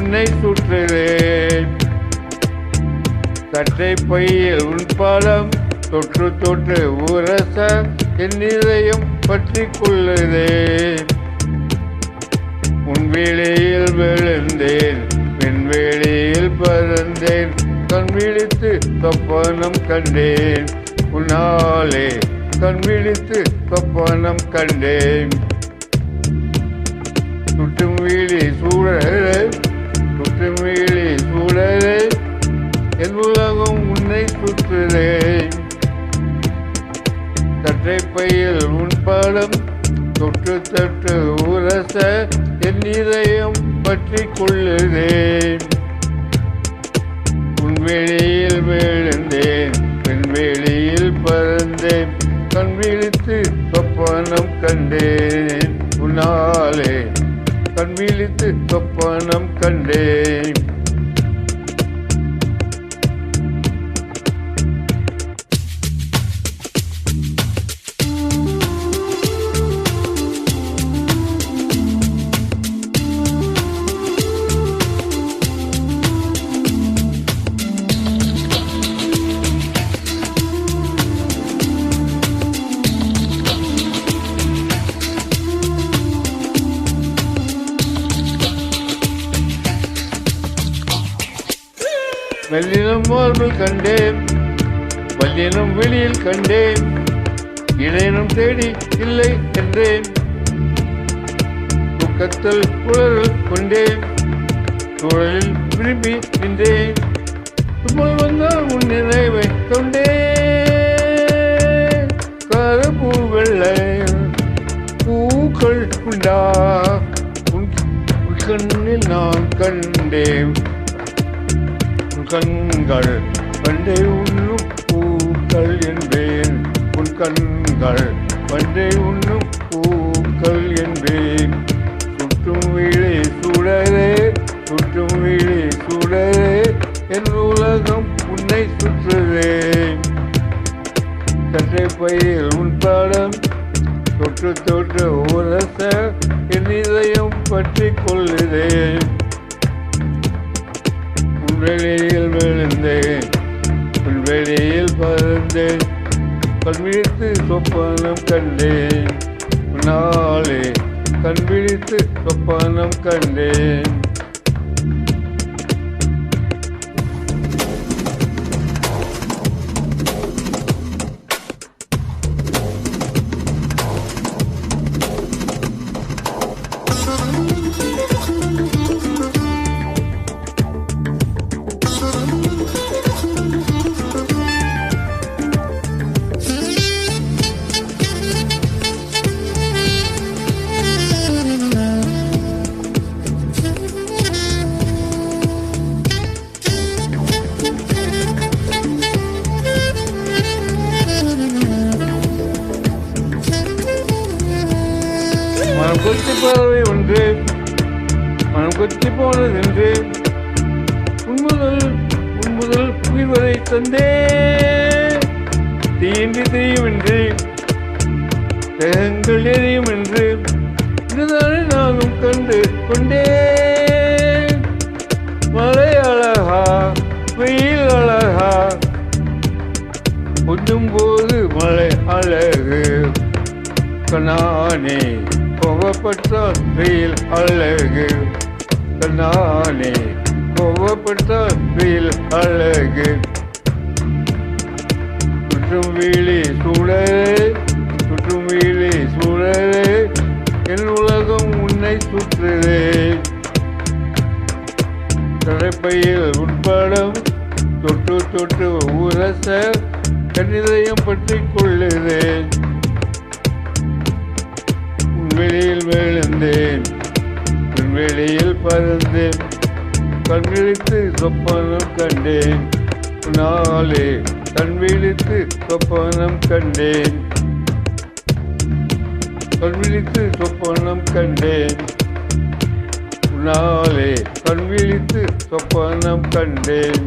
உன்னை சுற்றுகிறேன். சட்டை பையில் உன் பாதம் தொற்று தொற்று உரச என் இதயம் பற்றி கொள்ளுதேன். உன் வேளையில் விழுந்தேன், விண்வெளியில் பறந்தேன், கண் விழித்து சொப்பனம் கண்டேன். உன்னாலே கண் விழித்து சொப்பனம் கண்டேன். சுற்றும் வீழி சூழலே, சுற்றும் வீழி சூழலே, என் உலகம் உன்னை சுற்றுதேன். சட்டை பையில் உன் பாதம் தொற்று தொற்று உரச என் இதயம் பற்றி கொள்ளுதேன். உன் வெளியில் விழுந்தேன், விண்வெளியில் பறந்தேன், கண் விழித்து சொப்பனம் கண்டேன். உன்னாலே கண் விழித்து சொப்பனம் கண்டேன். மெல்லினம் மார்பில் கண்டேன், வல்லினம் வெளியில் கண்டேன், இடையினம் தேடி இல்லை என்றேன். தூக்கத்தில் உணர்வு கொண்டேன், சூழலில் விரும்பி நின்றேன். சுமல் வந்தால் உன் நினைவை கொண்டேன். கருப்பு வெள்ளை பூக்கள் உண்டா உன் கண்ணில் நான் கண்டேன். கண்கள் பண்டை உண்ணும் பூக்கள் என்பேன். உன் கண்கள் பண்டை உண்ணும் பூக்கள் என்பேன். சுற்றும் வீழி சூழலே, சுற்றும் வீழி சூழலே, என் உலகம் உன்னை சுற்றுதேன். சட்டை பையில் உன் பாதம் தொற்று தொற்று உரச என் இதயம் பற்றி கொள்ளுதேன். வெளியில் விழுந்தேன், வெளியில் பறந்தேன், கண் விழித்து சொப்பனம் கண்டேன். நாளே கண் விழித்து சொப்பனம் கண்டேன். மனம் கொத்தி பறவை ஒன்று, மனம் கொத்தி போனதென்று, உன்முதல் உயிர் வரை தந்தே. தீண்டி தீயும் என்று, தேகங்கள் எரியும் என்று, இதுதானே நானும் கண்டு கொண்டேன். மழை அழகா, வெயில் அழகா, கொஞ்சம் போது மழை அழகு. கண்ணானே கோபப்பட்டால் வெயில் அழகு. கண்ணானே கோபப்பட்டால் வெயில் அழகு. சுற்றும் வீழி சூழலே, சுற்றும் வீழி சூழலே, என் உலகம் உன்னை சுற்றுதேன். தலைப்பையில் உட்படம் தொட்டு தொட்டு உரச என் இதயம் பற்றி கொள்ளுதேன். வெளியில் விழுந்தேன், வெளியில் பறந்தேன், கண் விழித்து சொப்பனம் கண்டேன். நாளே கண் விழித்து சொப்பனம் கண்டேன். கண் விழித்து சொப்பனம் கண்டேன். நாளே கண் விழித்து சொப்பனம் கண்டேன்.